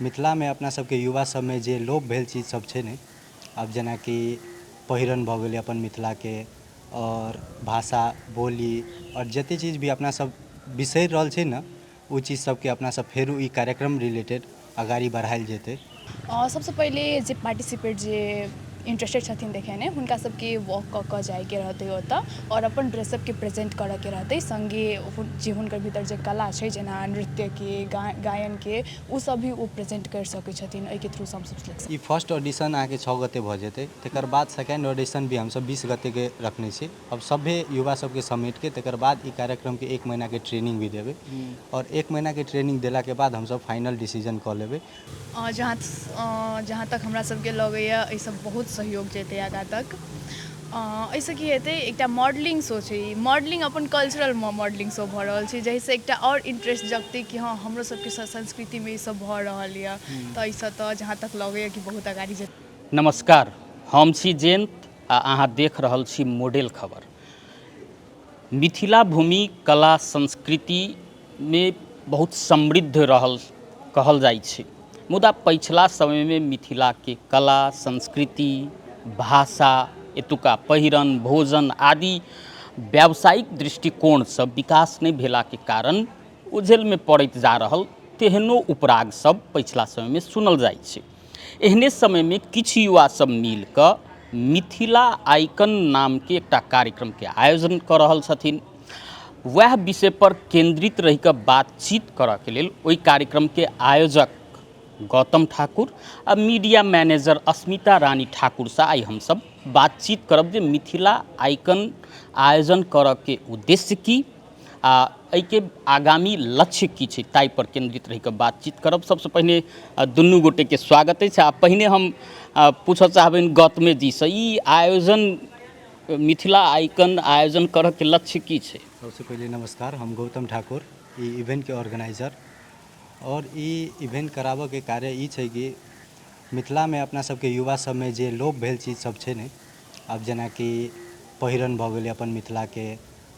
मिथिला में अपना सबके युवा सब में जे लोप भेल चीज सब छै ने, अब जेना कि पहिरन भऽ गेलै अपन मिथिला के, और भाषा बोली और जते चीज भी अपना सब बिसरि रहल छै ने, ओ चीज सबके अपना सब फेरू ई कार्यक्रम रिलेटेड आगाड़ी बढ़ायल जेतै। सबसे पहिले जे पार्टिसिपेट जे इंटरेस्टेड छथिन देखे में हुनका सबके वॉक कऽ जाइके रहतै ओतऽ और अपन ड्रेसअपके प्रेजेंट करऽके रहतै, संगे जे हुनकर भीतर जे कला छै जेना नृत्यके गायनके ओ सब भी ओ प्रेजेंट कर सकै छथिन। एहिके थ्रू हम सब सिलेक्शन ई फर्स्ट ऑडिशन अहाँके 6 गते भऽ जेतै, तकर बाद सेकेंड ऑडिशन भी हमसब 20 गते के रखने छी। अब सभे युवा सबके समेट के तकर बाद ई कार्यक्रम के 1 महीना के ट्रेनिंग भी देबै और 1 महीना के ट्रेनिंग देला के बाद हमसब फाइनल डिसीजन कऽ लेबै। जहाँ तक हमरा सबके लगैया एहि सब बहुत सहयोग जेतै आगाँ तक। एहिसँ की हेतै, एकटा मॉडलिंग शो छै, मॉडलिंग अपन कल्चरल मॉडलिंग शो भऽ रहल छै, जाहिसँ एकटा और इंटरेस्ट जगतै कि हाँ हमरो सबके संस्कृतिमे ई सब भऽ रहल यऽ। तऽ एहिसँ तऽ जहाँ तक लगैया कि बहुत आगाड़ी जेतै। नमस्कार, हम छी जयंत आ अहाँ देख रहल छी मॉडल खबर। मिथिला भूमि कला संस्कृति में बहुत समृद्ध रहल कहल जाइ छै, मुदा पछिला समय में मिथिला के कला संस्कृति भाषा एतुका पहिरन भोजन आदि व्यावसायिक दृष्टिकोण से विकास नहीं भेला के कारण उझेल में पड़ैत जा रहल तेहनो उपराग सब पछिला समय में सुनल जाइ छै। एहने समय में किछु युवा सब मिल कऽ मिथिला आइकन नाम के एकटा कार्यक्रम के आयोजन कर रहल छथिन। वह विषय पर केंद्रित रही कऽ बातचीत करऽ के लेल ओई कार्यक्रम के आयोजक गौतम ठाकुर आ मीडिया मैनेजर अस्मिता रानी ठाकुर से आई हम सब बातचीत करब जे मिथिला आइकन आयोजन करऽ के उद्देश्य की आ एहिके आगामी लक्ष्य की छै, ताहि पर केंद्रित रही कऽ बातचीत करब। सबसे पहिने दुनू गोटे के स्वागत है। आ पहिने हम पूछऽ चाहबनि गौतमे जी से, ई आयोजन मिथिला आइकन आयोजन करऽ के लक्ष्य की छै? सबसे पहले नमस्कार, हम गौतम ठाकुर, ई इवेंट के ऑर्गेनाइजर। और ई इवेंट कराबऽ के कार्य ई छै कि मिथिला में अपना सबके युवा सब में जे लोप भेल चीज सब छै ने, अब जेना कि पहिरन भऽ गेलै अपन मिथिला के,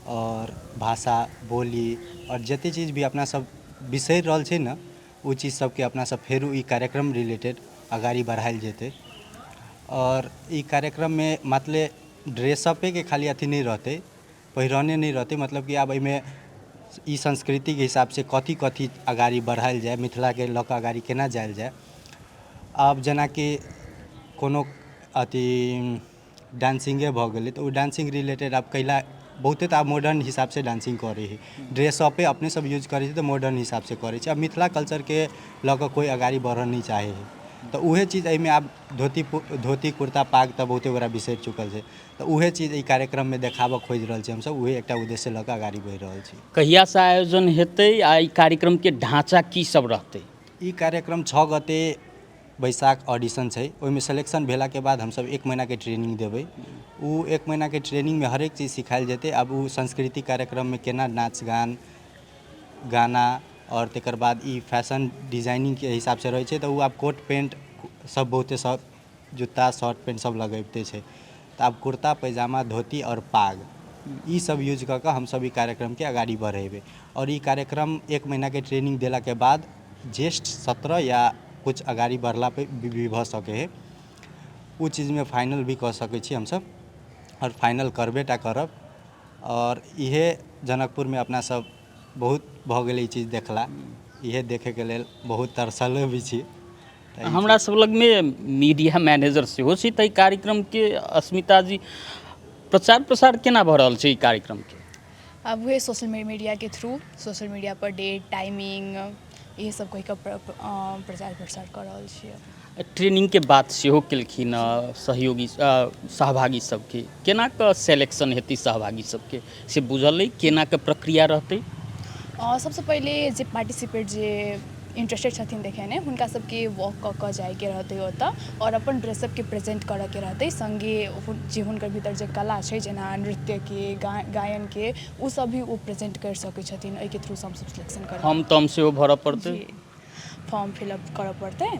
और भाषा बोली और जते चीज भी अपना सब बिसरि रहल छै ने, ओ चीज सबके अपना सब फेरू ई कार्यक्रम रिलेटेड आगाड़ी बढ़ायल जेतै। और ई कार्यक्रम में मतलब ड्रेसअपे के खाली अथी नहीं रहते, पहिरने नहीं रहते, मतलब कि आब एहिमे ई संस्कृति के हिसाब से कथी कथी आगाड़ी बढ़ायल जाए, मिथिला के लऽ कऽ आगाड़ी केना जायल जाए। अब जेना कि कोनो अथी डांसिंगे भऽ गेलै तऽ ओ डांसिंग रिलेटेड आब कैला बहुते तऽ आब मॉडर्न हिसाब से डांसिंग करे है, ड्रेसअपे अपने सब यूज करे छै तऽ मॉडर्न हिसाब से करे छै। अब मिथिला कल्चर के लऽ कऽ कोई आगाड़ी बढ़ऽ नहीं चाहे है, तो उहे चीज एहिमे आब धोती कुर्ता पाग तऽ बहुते गोरा बिसरि चुकल छै, तऽ उहे चीज ई कार्यक्रम में देखाबऽ खोजि रहल छी हमसब, उहे एकटा उद्देश्य लऽ कऽ आगाड़ी बढ़ि रहल छी। कहिया से आयोजन हेतै आ ई कार्यक्रम के ढांचा की सब रहतै? ई कार्यक्रम 6 गते बैसाख ऑडिशन छै, ओहिमे सिलेक्शन भेला के बाद हमसब 1 महीना के ट्रेनिंग देबै। उ 1 महीना के ट्रेनिंग में हर एक चीज सिखायल जेतै। अब उ सांस्कृतिक कार्यक्रम में केना नाच गान गाना और तकर बाद ई फैशन डिजाइनिंग के हिसाब से रहै छै, तऽ उ आब कोट पेंट सब बहुते सब जूता शर्ट पेंट सब लगैबते छै, तऽ आब कुर्ता पैजामा धोती और पाग ई सब यूज कऽ कऽ हमसब ई कार्यक्रम के आगाड़ी बढ़ेबै। और ई कार्यक्रम 1 महीना के ट्रेनिंग देला के बाद ज्येष्ठ 17 या कुछ आगाड़ी बढ़ला पे भी भऽ सकै है, उ चीज में फाइनल भी कऽ सकै छी हमसब और फाइनल करबे टा करब। और इहे जनकपुर में अपना सब बहुत भऽ गेलै ई चीज देखला, इहे देखे के लेल बहुत तरसलो भी छी। हमरा सब लग में मीडिया मैनेजर सेहो छै, तऽ ई कार्यक्रम के अस्मिता जी प्रचार प्रसार केना भऽ रहल छै ई कार्यक्रम के? अब वह सोशल मीडिया के थ्रू सोशल मीडिया पर डेट टाइमिंग ये सब कहि कऽ प्रचार प्रसार कर रहल छियै। ट्रेनिंग के बात सेहो केलखिन सहयोगी सहभागी सबके, केना कऽ सिलेक्शन हेतै सहभागी सबके से बुझल अइ, केना कऽ प्रक्रिया रहतै? सबसे पहिले जे पार्टिसिपेट जे इंटरेस्टेड छथिन देखे में हुनका सबके वॉक कऽ जाइके रहतै ओतऽ और अपन ड्रेसअपके प्रेजेंट करऽ के रहतै, संगे जे हुनकर भीतर जे कला छै जेना नृत्यके गायनके ओ सब भी ओ प्रेजेंट कर सकै छथिन। एहिके थ्रू हम सब सिलेक्शन करब। हम तम सेहो भरऽ पड़तै? फॉर्म फिलअप करऽ पड़तै।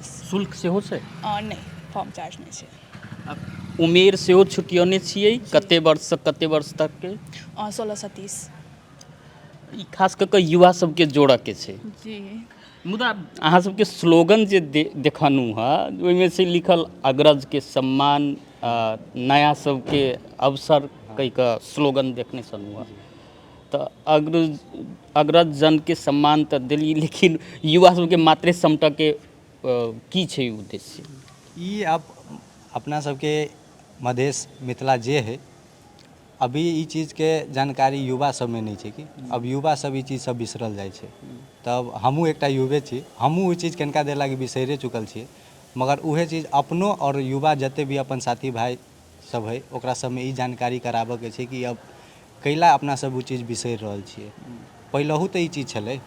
शुल्क सेहो छै? नहीं, फॉर्म चार्ज नहीं छै। उमेर सेहो छुटियौने छियै, कते वर्ष से कते वर्ष तक के? 16 से 30। ई खास कऽ कऽ युवा सबके जोड़ऽके छै। जी मुदा अहाँ सबके स्लोगन जे देखलहुँ हँ ओहिमे से लिखल अग्रजके सम्मान नया सबके अवसर कहि कऽ स्लोगन देखने छलहुँ हँ। तऽ अग्रज जनके सम्मान तऽ देली, लेकिन युवा सबके मात्रे समटऽके की छै उद्देश्य? ई अब अपना सबके मधेश मिथिला जे है अभी ई चीजके जानकारी युवा सबमे नहीं छै कि अब युवा सब ई चीज सब बिसरल जाइ छै। तब हमहूँ एकटा युवे छी, हमहूँ ओ चीज कनिका देर लागी बिसैरे चुकल छियै, मगर उहे चीज अपनो और युवा जते भी अपन साथी भाई सब है ओकरा सबमे ई जानकारी कराबऽके छै कि अब कैला अपना सब ओ चीज बिसरि रहल छियै। पहिलहू तऽ ई चीज छलै,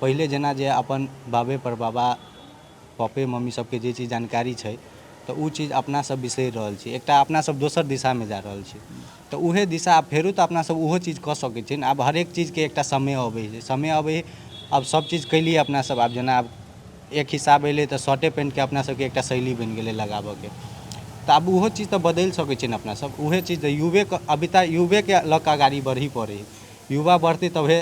पहिले जेना जे अपन बाबे परबाबा पप्पे मम्मी सबके जे चीज जानकारी छै तऽ उ चीज अपना सब बिसरि रहल छी, एकटा अपना सब दोसर दिशामे जा रहल छी। तऽ उहे दिशा आब फेरो तऽ अपना सब ओहो चीज कऽ सकै छी ने। आब हरेक चीजके एकटा समय अबै छै, समय अबै अब सब चीज कैलिए अपना सब। आब जेना आब एक हिसाब अएलै तऽ शर्टे पैंटके अपना सबके एकटा शैली बनि गेलै लगाबऽके, तऽ आब ओहो चीज तऽ बदलि सकै छी ने अपना सब। उहे चीज तऽ युवेके अभी तऽ युवेके लऽ कऽ अगाड़ी बढ़ही पड़ै है। युवा बढ़तै तभे,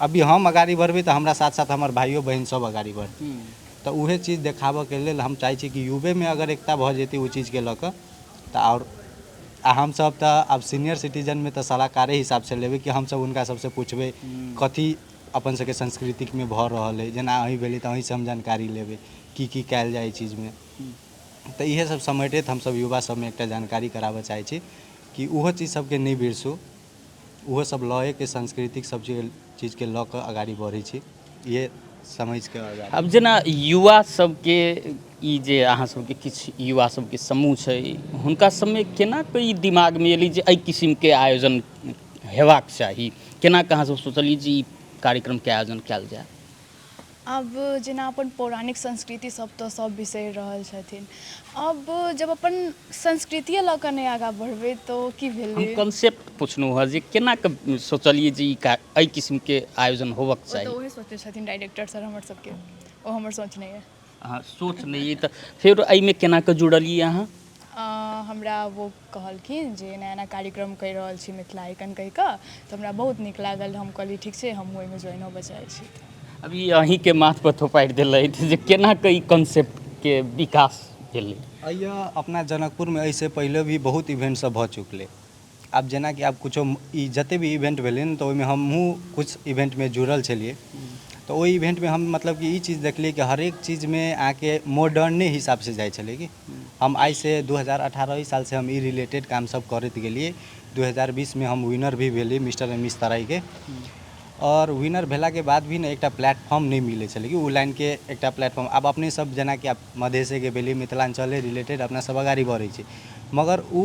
अभी हम अगाड़ी बढ़बै तऽ हमरा साथ साथ हमर भाइयो बहिन सब अगाड़ी बढ़तै। तऽ उहे चीज देखाबऽके लेल हम चाहै छी कि युवेमे अगर एकता भऽ जेतै ओ चीजके लऽ कऽ तऽ आओर हमसब तऽ आब सीनियर सिटीजनमे तऽ सलाहकारे हिसाबसँ लेबै कि हमसब हुनका सबसँ पुछबै कथी अपन सबके संस्कृतिकमे भऽ रहल है। जेना अहीं भेलै तऽ अहीँसँ हम जानकारी लेबै की कयल जाइ एहि चीजमे। तऽ इहे सब समेटैत हमसब युवा सबमे एकटा जानकारी कराबऽ चाहै छी कि ओहो चीज सबके नहि बिरसू, ओहो सब लएके सांस्कृतिक सब चीजके लऽ कऽ अगाड़ी बढ़ै छी, इहे समझिके अगाड़ी। अब जेना युवा सबके ई जे अहाँ सबके किछु युवा सबके समूह छै, हुनका सबमे केना कऽ ई दिमागमे एलै जे एहि किसिमके आयोजन हेबाक चाही? केना कऽ अहाँ सब सोचलिए जे ई कार्यक्रमके आयोजन कयल जाय? अब जेना अपन पौराणिक संस्कृति सब तऽ सब बिसरि रहल छथिन। अब जब अपन संस्कृतिए लऽ कऽ नहि आगाँ बढ़बै तऽ की हम भेलै? कॉन्सेप्ट पुछलहुँ हँ जे केना कऽ सोचलिए जे ई एहि किसिमके आयोजन होबक ओ चाही? तऽ ओहे सोचै छथिन डायरेक्टर सर हमर सबके, ओ हमर सोच नहि अइ। अहाँ सोच नहि अइ तऽ फेर एहिमे केना कऽ जुड़लिए अहाँ? हमरा वो कहलखिन जे नया नया कार्यक्रम करि रहल छी मिथिला आइकन कहि कऽ, तऽ हमरा बहुत नीक लागल। हम कहलिए ठीक छै हमहूँ ओहिमे ज्वाइन होबऽ चाहै छी। अभी अहीँके माथपर थोपारि देलथि जे केना कऽ ई कॉन्सेप्टके विकास भेलै? अपना जनकपुरमे एहिसँ पहिले भी बहुत इवेंट सब भऽ चुकलै। आब जेनाकि आब कुछो ई जते भी इवेंट भेलै ने तऽ ओहिमे हमहूँ कुछ इवेंटमे जुड़ल छलिए। तऽ ओहि इवेंटमे हम मतलब कि ई चीज देखलिए कि हरेक चीजमे अहाँके मॉडर्ने हिसाबसँ जाइ छलै कि हम आइसँ 2018 सालसँ हम ई रिलेटेड काम सब करैत गेलिए। 2020 में हम विनर भी भेलिए मिस्टर एंड मिस तराईके, और विनर भेलाके बाद भी ने एकटा प्लेटफॉर्म नहीं मिलै छलै कि ओ लाइनके एकटा प्लेटफॉर्म। आब अपने सब जेनाकि आब मधेसेके भेलिए, मिथिलाञ्चले रिलेटेड अपना सब अगाड़ी बढ़ै छी, मगर ओ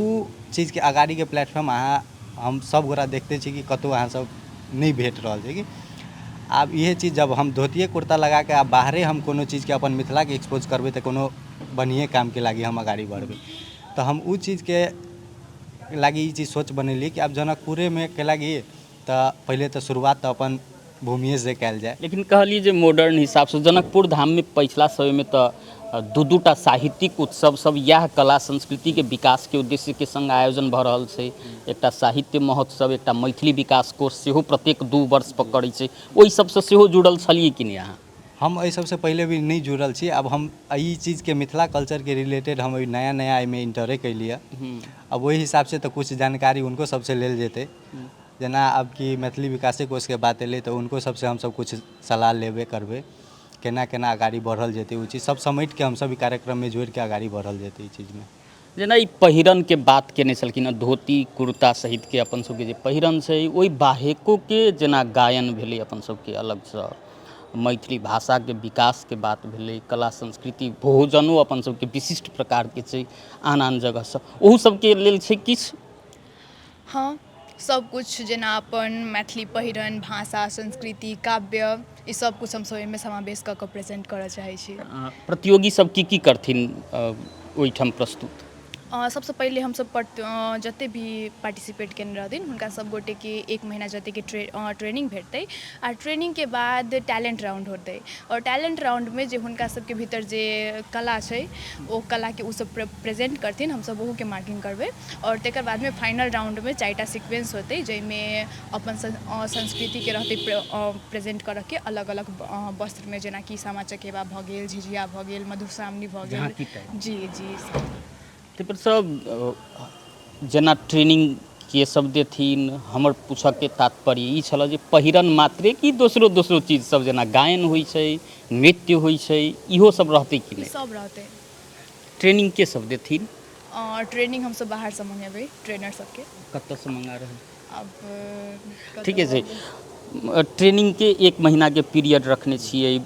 चीजके अगाड़ीके प्लेटफॉर्म हम सब गोरा देखते छी कि कतहु अहाँ सब नहीं भेट रहल छै कि। आब इहे चीज जब हम धोतिए कुर्ता लगाके आब बाहरे हम कोनो चीजके अपन मिथिलाके एक्सपोज करबै तऽ कोनो बढ़िएँ कामके लागी हम अगाड़ी बढ़बै। तऽ हम ओ चीजके लागी ई चीज सोच बनेलिए कि आब जनकपुरेमे के लागी तऽ पहिले तऽ शुरुआत तऽ अपन भूमिएसँ कयल जाय। लेकिन कहलिए जे मॉडर्न हिसाबसँ जनकपुर धाममे पछिला समयमे तऽ दू टा साहित्यिक उत्सव सब इएह कला संस्कृतिके विकासके उद्देश्यके संग आयोजन भऽ रहल छै। एकटा साहित्य महोत्सव, एकटा मैथिली विकास कोष सेहो प्रत्येक 2 वर्ष पर करै छै। ओहि सबसँ सेहो जुड़ल छलिए कि नहि अहाँ? हम एहि सबसँ पहिले भी नहीं जुड़ल छी। अब हम ई चीजके मिथिला कल्चरके रिलेटेड हम नया नया एहिमे इंटरे कैलिए। अब ओहि हिसाबसँ तऽ कुछ जानकारी हुनको सबसँ लेल जेतै। जेना अब कि मैथिली विकासे कोषके बात एलै तऽ हुनको सबसँ हमसब कुछ सलाह लेबे करबै, केना केना अगाड़ी बढ़ल जेतै ओ चीज सब समेटिके हमसब ई कार्यक्रममे जोड़िके अगाड़ी बढ़ल जेतै ई चीजमे। जेना ई पहिरनके बात केने छलखिन हँ, धोती कुर्ता सहितके अपन सबके जे पहिरन छै, ओहि बाहेकोके जेना गायन भेलै अपन सबके अलगसँ, मैथिली भाषाके विकासके बात भेलै, कला संस्कृति, भोजनो अपन सबके विशिष्ट प्रकारके छै आन आन जगहसँ, ओहू सबके लेल छै किछु? हाँ, सब कुछ जेना अपन मैथिली पहिरन, भाषा, संस्कृति, काव्य, ई सब कुछ हमसब एहिमे समावेश कऽ कऽ प्रेजेंट करऽ चाहै छी। प्रतियोगी सब की करथिन ओहिठाम प्रस्तुत? सबसे पहिले हम सब जते भी पार्टिसिपेट केने रहथिन हुनका सब गोटे के 1 महीना जते के ट्रेनिंग भेटतै आ ट्रेनिंग के बाद टैलेंट राउंड होतै और टैलेंट राउंड में जे हुनका सब के भीतर जे कला छै ओ कला के उ सब प्रेजेंट करथिन, हम सब ओहू के मार्किंग करबै और तेकर बाद में फाइनल राउंड में 4टा सीक्वेंस होतै जैमे अपन संस्कृति के रहतै प्रेजेंट करऽ के अलग अलग वस्त्र में, जेना कि सामा चकेवा भऽ गेल, झिझिया भऽ गेल, मधुश्रावणी भऽ झाँकी गेल। टाइप। जी जी ताहिपर सब जेना ट्रेनिंग के सब देथिन, हमर पूछऽ के तात्पर्य ई छल जे पहिरन मात्रे कि दोसरो चीज सब जेना गायन होइ छै, नृत्य होइ छै, इहो सब रहतै कि ई नहीं? सब रहतै। ट्रेनिंग के सब देथिन? ट्रेनिंग हम सब बाहर से मंगेबै ट्रेनर सबके। कतऽ से मंगा रहल? अब ठीके छै। ट्रेनिंग के 1 महीना के पीरियड रखने छियै,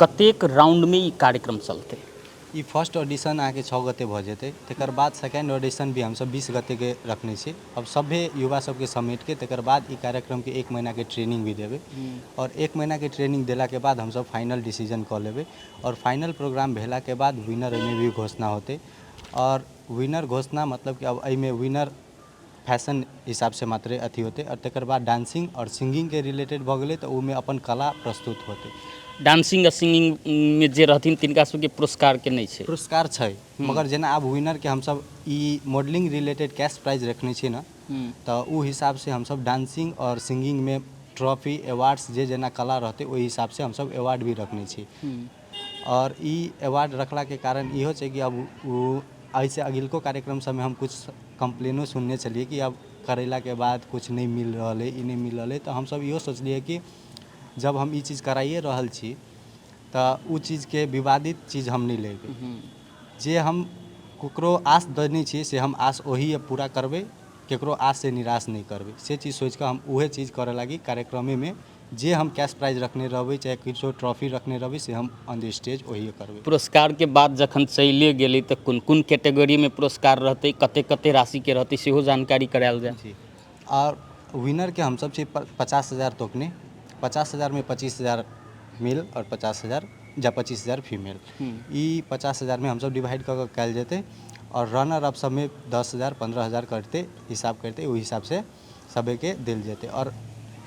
कतेक राउंड में ई कार्यक्रम चलतै? ई फर्स्ट ऑडिशन अहाँके 6 गते भऽ जेतै, तकर बाद सेकेंड ऑडिशन भी हमसब 20 गते के रखने छी। अब सभे युवा सबके समेट के तकर बाद ई कार्यक्रम के 1 महीना के ट्रेनिंग भी देबै और 1 महीना के ट्रेनिंग देला के बाद हमसब फाइनल डिसीजन कऽ लेबै और फाइनल प्रोग्राम भेला के बाद विनर एहिमे भी घोषणा होतै और विनर घोषणा मतलब कि अब एहिमे विनर फैशन हिसाब से मात्रे अथी होते और तकर बाद डांसिंग और सिंगिंग के रिलेटेड भऽ गेलै तऽ ओहिमे अपन कला प्रस्तुत होते। डांसिंग आ सिंगिंग में जे रहथिन तिनका सबके पुरस्कार के नहीं छै? पुरस्कार छै, मगर जेना आब विनर के हमसब ई मॉडलिंग रिलेटेड कैश प्राइज रखने छी ना, तऽ उ हिसाब से हमसब डांसिंग और सिंगिंग में ट्रॉफी अवार्ड्स जे जेना कला रहते ओहि हिसाब से हमसब अवार्ड भी रखने छी। और ई अवार्ड रखला के कारण इहो छै कि अब उ ऐसे अगिलको कार्यक्रम सब में हम कुछ कंप्लेनो सुनने छलिए कि अब करेला के बाद कुछ नहीं मिल रहल है, ई नहीं मिल रहल है, तो हम सब इहो सोचलिए कि जब हम ई चीज़ कराइए रहल छी तऽ उ चीज़ के विवादित चीज़ हम नहीं लेबै। जे हम ककरो आस देने छी से हम आस वही पूरा करबै, केकरो आस से निराश नहीं करबै। से चीज़ सोच के हम उहे चीज़ करे लागी कार्यक्रमे में जे हम कैश प्राइज रखने रहबै चाहे किछो ट्रॉफी रखने रहबै से हम ऑन द स्टेज वही करबै। पुरस्कार के बाद जखन चलिए गेलै तऽ कोन कैटेगरी में पुरस्कार रहतै, कते राशि के रहतै, सेहो जानकारी करायल जाय? जी, और विनर के हम सब छी 50,000 तोकने, 50,000 में 25,000 मेल और 50,000 या 25,000 फीमेल। ई 50,000 में हम सब डिवाइड कऽ के कयल जेतै और रनर अप सब में 10,000 15,000 करते हिसाब करते ओहि हिसाब से सबे के देल जेतै। और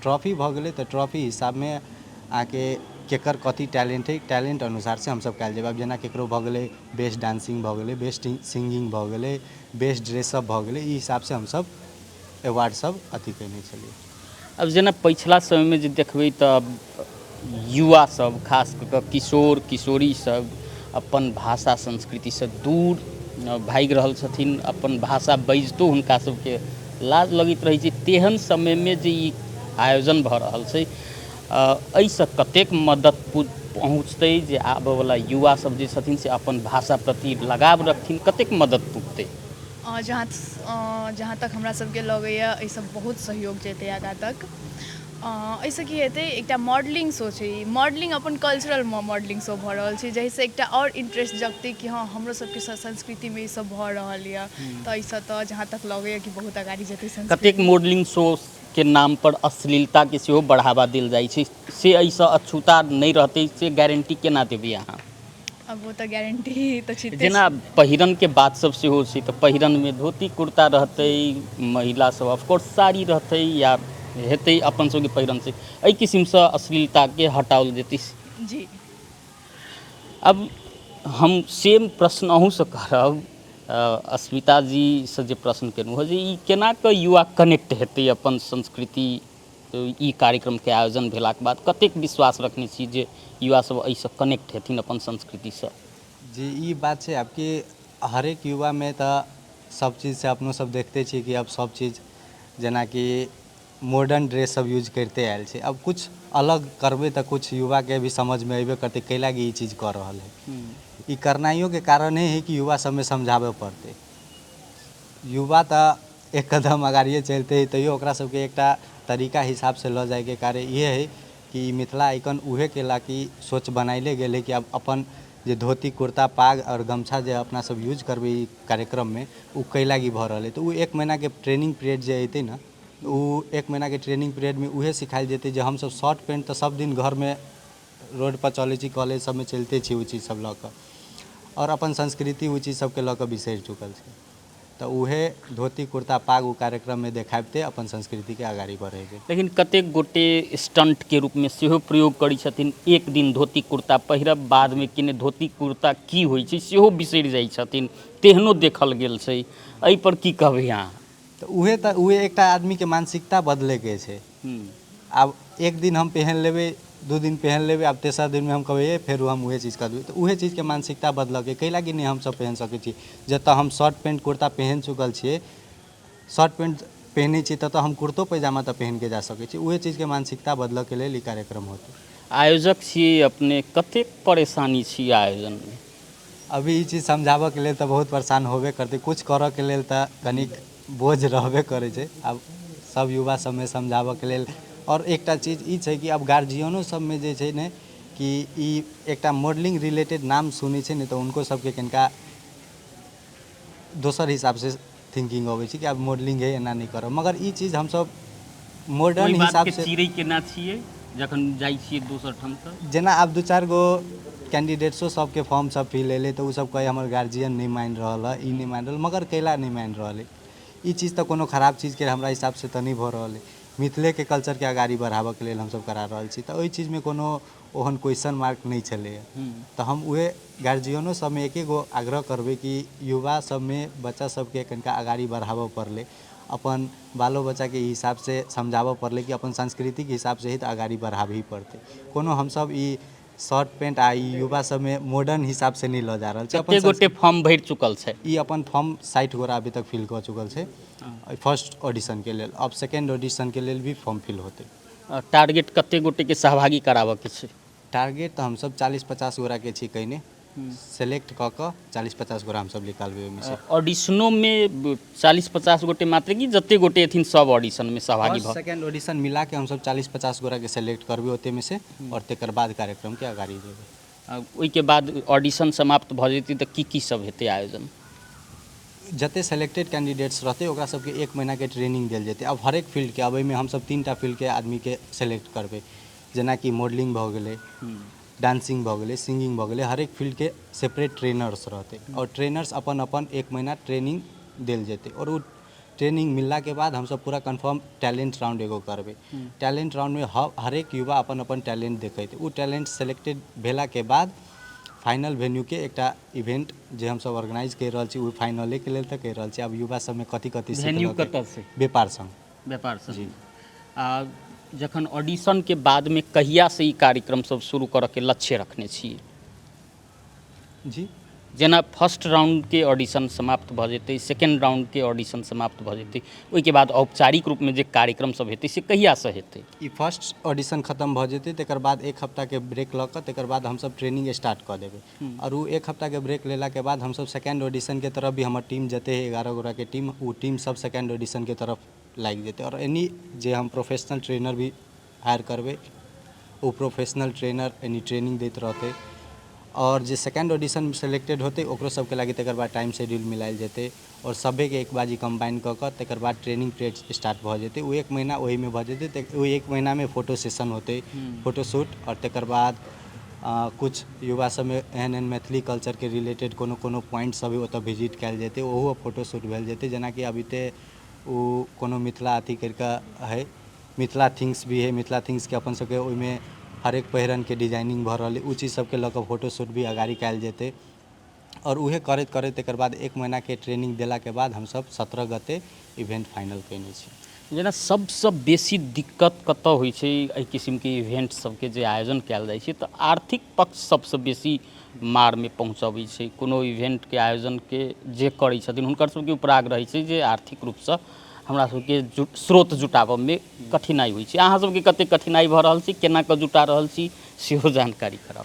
ट्रॉफी भऽ गेलै तऽ ट्रॉफी हिसाब में अहाँके केकर कथी टैलेंट है, टैलेंट अनुसार से हम सब कयल जेबै। अब जेना केकरो भऽ गेलै बेस्ट डांसिंग भऽ गेलै, बेस्ट सिंगिंग भऽ गेलै, बेस्ट ड्रेसअप भऽ गेलै, ई हिसाब से हम सब अवार्ड सब अथी केने छलिए। अब जेना पिछला समय में जे देखबै तऽ युवा सब खास कऽ कऽ किशोर किशोरी सब अपन भाषा संस्कृति से दूर भागि रहल छथिन, अपन भाषा बजितो हुनका सबके लाज लगैत रहै छै। तेहन समय में जे ई आयोजन भऽ रहल छै, एहिसँ कतेक मदद पहुँचतै जे आबयवला युवा सब जे छथिन से अपन भाषा प्रति लगाव रखथिन, कतेक मदद पुगतै? जहाँ तक हमरा सबके लगैया एहिसँ बहुत सहयोग जेतै आगाँ तक। एहिसँ की हेतै, एकटा मॉडलिंग शो छै, मॉडलिंग अपन कल्चरल मॉडलिंग शो भऽ रहल छै, जाहिसँ एकटा और इंटरेस्ट जगतै कि हाँ हमरो सबके संस्कृति में ई सब भऽ रहल यऽ, तऽ एहिसँ तऽ जहाँ तक लगैया कि बहुत आगाड़ी जेतै संस्कृति। कतेक मॉडलिंग शो के नाम पर अश्लीलता के सेहो बढ़ावा देल जाइ छै, से एहिसँ अछूता नहीं रहतै, से गारंटी केना देबै अहाँ? अब वो तो गारंटी तो छिटे। जेना पहिरन के बात सब सेहो छै, तऽ पहिरन में धोती कुर्ता रहतै, महिला सब ऑफकोर्स साड़ी रहतै या हेतै अपन सबके पहिरन से, एहि किस्मसँ अश्लीलता के हटाओल जेतै। जी, अब हम सेम प्रश्न अहूँसँ करब, अस्मिता जी से जे प्रश्न केलहुँ जे ई केना कऽ युवा कनेक्ट हेतै अपन संस्कृति, ई कार्यक्रम के आयोजन भेलाके बाद कतेक विश्वास रखने छी जे युवा सब एहिसँ कनेक्ट हेथिन अपन संस्कृतिसँ? जी, ई बात छै आपके हरेक युवा में तऽ सब चीज़ से अपनो सब देखते छी कि अब सब चीज़ जेना कि मॉडर्न ड्रेस सब यूज करते आयल छै। अब कुछ अलग करबै तऽ कुछ युवा के भी समझ में अयबे करते कैला कि ई चीज़ कर रहल है। ई करनाइयो के कारण है कि युवा सब में समझाबे पड़ते। युवा तऽ एक कदम अगाड़िए चलते तैयो ओकरा सबके एकटा तरीका हिसाब से लऽ जाए के कार्य ये है कि मिथिला आइकन उहे केला कि सोच बनाइले गेल है कि अब अपन जे धोती कुर्ता पाग और गमछा जे अपना सब यूज करबै ई कार्यक्रम में उ कैला कि भऽ रहल है। तो उ 1 महीना के ट्रेनिंग पीरियड जे अयतै ना, उ 1 महीना के ट्रेनिंग पीरियड में उहे सिखायल जेतै जे हम सब शर्ट पैंट तऽ सब दिन घर में रोड पर चलै छी, कॉलेज सब में चलते छी उ चीज़ सब लऽ कऽ। और अपन संस्कृति उ चीज सबके लऽ कऽ बिसरि चुकल छै। तऽ उहे धोती कुर्ता पाग उ कार्यक्रम में देखाबिते अपन संस्कृति के आगाड़ी बढ़ेबै। लेकिन कतेक गोटे स्टंट के रूप में सेहो प्रयोग करै छथिन, एक दिन धोती कुर्ता पहिरब बाद में किने धोती कुर्ता की होइ छै सेहो बिसरि जाइ छथिन, तेहनो देखल गेल छै, एहि पर की कहबै अहाँ? तऽ उहे एकटा आदमी के मानसिकता बदले के छै। आब एक दिन हम पहन लेबै, 2 दिन पहन लेबै, आब तेसर दिन में हम कहबै फेर हम उहे चीज करबै, तऽ उहे चीज के मानसिकता बदलऽ के कैला कि नहीं हम सब पहन सकै छी। जतऽ हम शर्ट पैंट कुर्ता पहन चुकल छियै, शर्ट पैंट पहनै छी ततऽ हम कुर्तो पैजामा तऽ पहन के जा सकै छी। उहे चीज के मानसिकता बदलऽ के लेल ई कार्यक्रम होतै। आयोजक छियै अपने, कतेक परेशानी छी आयोजन में? अभी ई चीज समझाबऽ के लेल तऽ बहुत परेशान होबे करतै, कुछ करऽ के लेल तऽ कनिक बोझ रहबे करै छै। आब सब युवा सब में समझाबऽ के लेल, और एकटा चीज ई छै कि अब गार्जियनो सब में जे छै ने कि ई एकटा मॉडलिंग रिलेटेड नाम सुनै छै ने तऽ उनको सबके कनिका दोसर हिसाब से थिंकिंग अबै छै कि आब मॉडलिंग है एना नहीं करब, मगर ई चीज हमसब मॉडर्न हिसाब से चिड़ै केना छियै जखन जाइ छियै दोसर ठाम तऽ? जेना आब 2-4 गो कैंडिडेट्सो सबके फॉर्म सब फिल एलै तऽ उ सब कहे हमर गार्जियन नहीं मान रहल है, ई नहीं मान रहल, मगर कैला नहीं मान रहल है? ई चीज तऽ कोनो खराब चीज के हमरा हिसाब से तऽ नहीं भऽ रहल है। मिथिले के कल्चर के आगाड़ी बढ़ाबऽ के लेल हमसब करा रहल छी, तऽ ओहि चीज में कोनो ओहन क्वेश्चन मार्क नहीं छलै। तऽ हम उहे गार्जियनो सब में एके गो आग्रह करबै कि युवा सब में बच्चा सबके कनिका आगाड़ी बढ़ाबऽ पड़लै, अपन बालो बच्चा के हिसाब से समझाबऽ पड़लै कि अपन संस्कृति के हिसाब से ही तऽ आगाड़ी बढ़ाबही पड़तै। कोनो हमसब ई शर्ट पैंट आ ई युवा सब में मॉडर्न हिसाब से नहीं लऽ जा रहल छै। कते गोटे फॉर्म भरि चुकल छै? ई अपन फॉर्म 60 गोरा अभी तक फिल कऽ चुकल छै फर्स्ट ऑडिशन के लेल। अब सेकेंड ऑडिशन के लेल भी फॉर्म फिल होतै। टारगेट कते गोटे के सहभागी कराबऽ के छै? टारगेट तऽ हमसब 40-50 गोरा के छी कहिने, सेलेक्ट कऽ कऽ 40-50 गोरा हमसब निकालबै ओहिमे से। ऑडिशनो में 40-50 गोटे मात्र कि जते गोटे एथिन सब ऑडिशन में सहभागी भऽ? सेकेंड ऑडिशन मिला के हमसब 40-50 गोरा के सेलेक्ट करबै ओते में से, और तेकर बाद कार्यक्रम के आगाड़ी देबै। ओहिके बाद ऑडिशन समाप्त भऽ जेतै तऽ की सब हेतै आयोजन? जते सेलेक्टेड कैंडिडेट्स रहते ओकरा सबके 1 महीना के ट्रेनिंग देल जेतै। अब हरेक फील्ड के, अब एहिमे हमसब 3टा फील्ड के आदमी के सेलेक्ट करबै, जेना कि मॉडलिंग भऽ गेलै, डांसिंग भऽ गेलै, सिंगिंग भऽ गेलै, हरेक फील्ड के सेपरेट ट्रेनर्स रहते, और ट्रेनर्स अपन अपन 1 महीना ट्रेनिंग देल जेतै। और उ ट्रेनिंग मिलला के बाद हमसब पूरा कन्फर्म टैलेंट राउंड एगो करबै। टैलेंट राउंड में हरेक युवा अपन अपन टैलेंट देखेतै। उ टैलेंट सेलेक्टेड भेला के बाद फाइनल वेन्यू के एकटा इवेंट जे हमसब ऑर्गेनाइज कर रहल छी, उ फाइनले के लेल तऽ कर रहल छी। अब युवा सब में कथी वेन्यू कतऽ से? व्यापार संघ। व्यापार संघ जी। जखन ऑडिशन के बाद में कहिया से ई कार्यक्रम सब शुरू करऽ के लक्ष्य रखने छियै? जी जेना फर्स्ट राउंड के ऑडिशन समाप्त भऽ जेतै, सेकेंड राउंड के ऑडिशन समाप्त भऽ जेतै, ओहिके बाद औपचारिक रूप में जे कार्यक्रम सब हेतै से कहिया से हेतै? ई फर्स्ट ऑडिशन खत्म भऽ जेतै, तेकर बाद 1 हफ्ता के ब्रेक लऽ कऽ तेकर बाद हमसब ट्रेनिंग स्टार्ट कऽ देबै। और उ 1 हफ्ता के ब्रेक लेला के बाद हमसब सेकेंड ऑडिशन के तरफ भी हमर टीम जते है 11 गोरा के टीम, उ टीम सब सेकेंड ऑडिशन के तरफ लागि जेतै। और एनी जे हम प्रोफेशनल ट्रेनर भी हायर करबै, उ प्रोफेशनल ट्रेनर एनी ट्रेनिंग दैत रहतै। और जे सेकेंड ऑडिशन में सेलेक्टेड होते ओकरो सबके लागी तेकर बाद टाइम शेड्यूल मिलायल जेतै, और सभे के एक बाजी कंबाइन कऽ कऽ तेकर बाद ट्रेनिंग पीरियड स्टार्ट भऽ जेतै। उ 1 महीना ओही में भऽ जेतै। ओहि 1 महीना में फोटो सेशन होतै, फोटोशूट, और तेकर बाद कुछ युवा सब में एहन एहन मैथिली कल्चर के रिलेटेड कोनो कोनो पॉइंट सब ओतऽ विजिट कयल जेतै, ओहो फोटोशूट भेल जेतै। जेना कि अभी ते उ कोनो मिथिला अथी करिके है, मिथिला थिंग्स भी है, मिथिला थिंग्स के अपन सबके ओहिमे हरेक पहिरन के डिजाइनिंग भऽ रहल है, उ चीज सबके लऽ कऽ फोटोशूट भी अगाड़ी कयल जेतै। और उहे करैत करैत तेकर बाद 1 महीना के ट्रेनिंग देला के बाद हमसब 17 गते इवेंट फाइनल कयने छी। जेना सबसँ बेसी दिक्कत कतऽ होइ छै एहि किसिमके इवेंट सबके जे आयोजन कयल जाइ छै, तऽ आर्थिक पक्ष सबसँ बेसी मार में पहुँचबै छै। कोनो इवेंटके आयोजनके जे करै छथिन हुनकर सबके उपराग रहै छै जे आर्थिक रूपसँ हमरा सबके स्रोत जुटाबऽ में कठिनाइ होइ छै। अहाँ सबके कते कठिनाइ भऽ रहल छै, केना कऽ जुटा रहल छी सेहो जानकारी कराउ।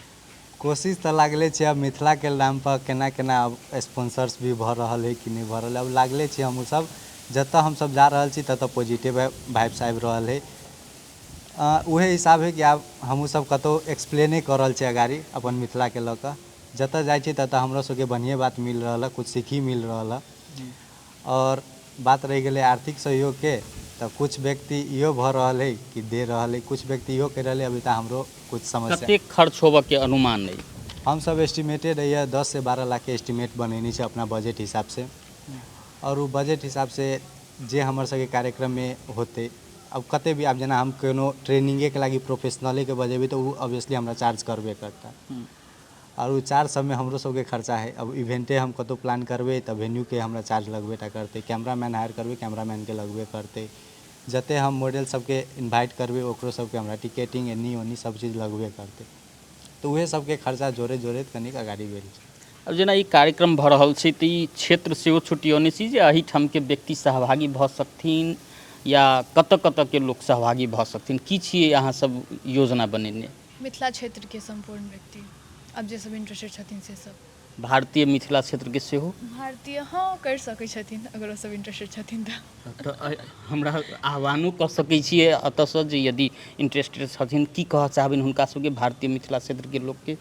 कोशिश तऽ लागले छै, अब मिथिला के नाम पर केना केना अब स्पॉन्सर्स भी भऽ रहल है कि नहीं भऽ रहल है, अब लागले छै। हमहूँ सब जतऽ हमसब जा रहल छी ततऽ पॉजिटिव वाइब्स आबि रहल है। उहे हिसाब है कि आब हमहूँ सब कतौ एक्सप्लेने कऽ रहल छी अगाड़ी अपन मिथिला के लऽ कऽ। जतऽ जाइ छी ततऽ हमरो सबके बढ़िएँ बात मिल रहल है, कुछ सीखी मिल रहल है। और बात रहि गेलै आर्थिक सहयोग के, तऽ कुछ व्यक्ति इहो भऽ रहल है कि दे रहल है, कुछ व्यक्ति इहो कहि रहल है अभी तऽ हमरो कुछ समस्या। कतेक खर्च होबऽ के अनुमान है? हम सब एस्टिमेटेड है 10 से 12 लाख के एस्टिमेट बनेनी छै अपना बजट हिसाब से, और वो बजट हिसाब से जे हमर सबके कार्यक्रम में होते। अब कते भी, अब जना हम कोनो ट्रेनिंगे के लागी प्रोफेशनले के बजेबी तो वो ऑब्वियसली हमरा चार्ज करबे करता, और वो चार्ज सब में हमरो सबके खर्चा है। अब इवेंटे हम कतो प्लान करबे तो वेन्यू के हमरा चार्ज लगबे टा करते, कैमरामैन हायर करबे कैमरामैन के लगबे करते, जते हम मॉडल सबके इन्वाइट करबे ओकरो सबके हमरा टिकेटिंग एनी ओनी सब चीज लगबे करते। तो वह सबके खर्चा जोड़े जोड़े कनिक अगाड़ी भेल। अब जेना ई कार्यक्रम भऽ रहल छै तऽ ई क्षेत्र सेहो छुट्टियौने छी जे एहिठाम के व्यक्ति सहभागी भऽ सकथिन या कतऽ कतऽ के लोग सहभागी भऽ सकथिन, की छियै अहाँ सब योजना बनेने? मिथिला क्षेत्र के संपूर्ण व्यक्ति, अब जे सब इंटरेस्टेड छथिन से सब। भारतीय मिथिला क्षेत्र के सेहो? भारतीय हाँ कर सकै छथिन अगर वो सब इंटरेस्टेड छथिन तऽ। हमरा आह्वानो कऽ सकै छियै एतऽसँ जे यदि इंटरेस्टेड छथिन, की कहऽ चाहबिन हुनका सबके भारतीय मिथिला क्षेत्र के लोग के?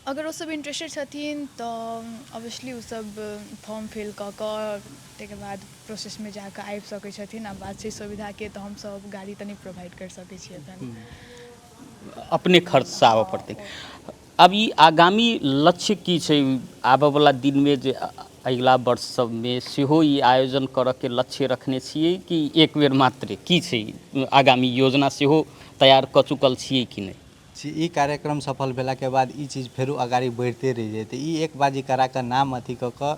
अगर वो सब इंटरेस्टेड छथिन तो ऑब्वियसली वो सब फॉर्म फिल कऽ कऽ तकर बाद प्रोसेस में जाकऽ आबि सकै छथिन। आ बात छै सुविधा के तो हम सब गाड़ी तनी प्रोवाइड कर सकै छियै तनी। अपने खर्च से आबऽ पड़तै। अब ई आगामी लक्ष्य की छै आबऽ वाला दिन में, जे अगिला वर्ष सब में सेहो ई आयोजन करऽ के लक्ष्य रखने छियै कि एक बेर मात्र? की छै आगामी योजना सेहो तैयार कऽ चुकल छियै कि नहीं? ई कार्यक्रम सफल भेला के बाद ई चीज फेरो अगाड़ी बढ़ते रह जेते। ई एक बाजी करा के नाम अथी कऽ के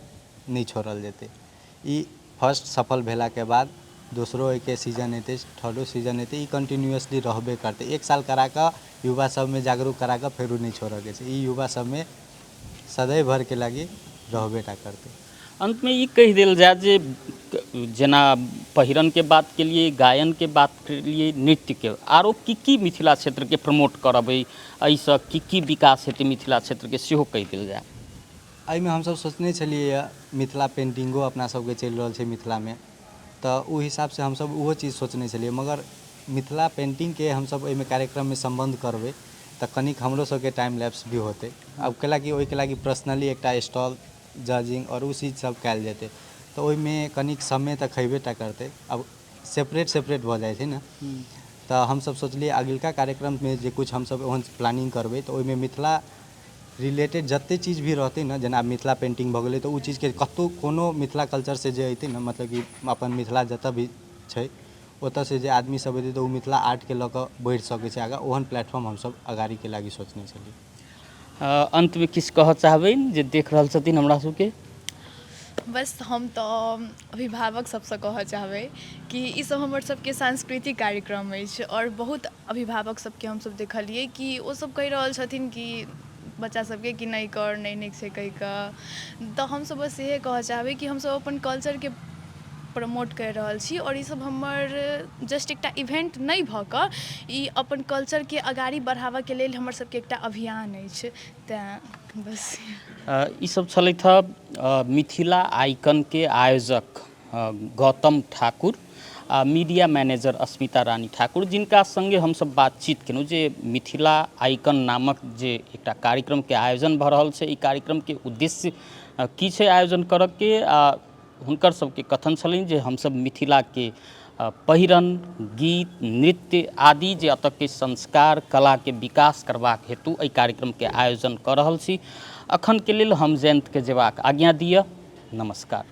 नहीं छोड़ल जेते। ई फर्स्ट सफल भेला के बाद दूसरो एक सीजन एते, थर्डो सीजन एते, ई कंटिन्यूअसली रहबे करते। एक साल करा के युवा सब में जागरूक करा के फेरो नहीं छोड़े के छै। ई युवा सब में सदैव भर के लागी रहबे टा करते। अंत में ये कह दिल जाए जे जेना पहिरन के बात के लिए, गायन के बात के लिए, नृत्य के आरो की मिथिला क्षेत्र के प्रमोट करबै, एहिसँ की विकास हेतै मिथिला क्षेत्र के सेहो कह दिल जाए। एहिमे हमसब सोचने छलिए मिथिला पेंटिंगो अपना सबके चलि रहल छै मिथिला में, तो ओ हिसाब से हमसब वो चीज सोचने छलिए। मगर मिथिला पेंटिंग के हमसब एहिमे कार्यक्रम में संबंध करबै तो कनिक हमरो सबके टाइम लैप्स भी होते। अब कैलाकि ओहिके लागी पर्सनली एकटा स्टॉल जजिंग और उ चीज सब कयल जेतै, तो ओहिमे कनिक समय तऽ खयबे टा करते। अब सेपरेट भऽ जाइ छै ने, तो हमसब सोचलिए अगिलका कार्यक्रम में जे कुछ हमसब ओहन प्लानिंग करबै तो ओहिमे मिथिला रिलेटेड जते चीज भी रहते ना, जेना मिथिला पेंटिंग भऽ गेलै तो उ चीज के कतौ कोनो मिथिला कल्चर से जे अयतै ना, मतलब कि अपन मिथिला जतऽ भी छै ओतऽ से जे आदमी सब अयतै तो उ मिथिला आर्ट के लऽ कऽ बढ़ि सकै छै आगाँ। ओहन प्लेटफॉर्म हमसब अगाड़ी के लागी सोचने छलिए। अंत में किछु कहऽ चाहबिन जे देख रहल छथिन हमरा सबके? बस हम तो अभिभावक सबसे कहऽ चाहबै कि ई सब हमर सबके सांस्कृतिक कार्यक्रम अछि, और बहुत अभिभावक सबके हमसब देखलिए कि ओ सब कहि रहल छथिन कि बच्चा सबके कि नहीं कर, नहीं नीक छै कहि कऽ। तो हमसब बस इहे कहऽ चाहबै कि हमसब अपन कल्चर के प्रमोट कर रहल छी, और ई सब हमर जस्ट एकटा इवेंट नहीं भऽ कऽ ई अपन कल्चर के अगाड़ी बढ़ाबऽ के लेल हमर सबके एकटा अभियान अछि। तेँ बस ई सब छलथि हँ मिथिला आइकन के आयोजक गौतम ठाकुर आ मीडिया मैनेजर अस्मिता रानी ठाकुर, जिनका संगे हमसब बातचीत केलहुँ जे मिथिला आइकन नामक जे एकटा कार्यक्रम के आयोजन भऽ रहल छै, ई कार्यक्रम के उद्देश्य की छै आयोजन करऽ के, आ हुनकर सबके कथन छलनि जे हमसब मिथिला के पहिरन, गीत, नृत्य आदि जे एतऽ के संस्कार कला के विकास करबाक हेतु एहि कार्यक्रम के आयोजन कऽ रहल छी। अखन के लेल हम जयंत के जेबाक आज्ञा दिअ। नमस्कार।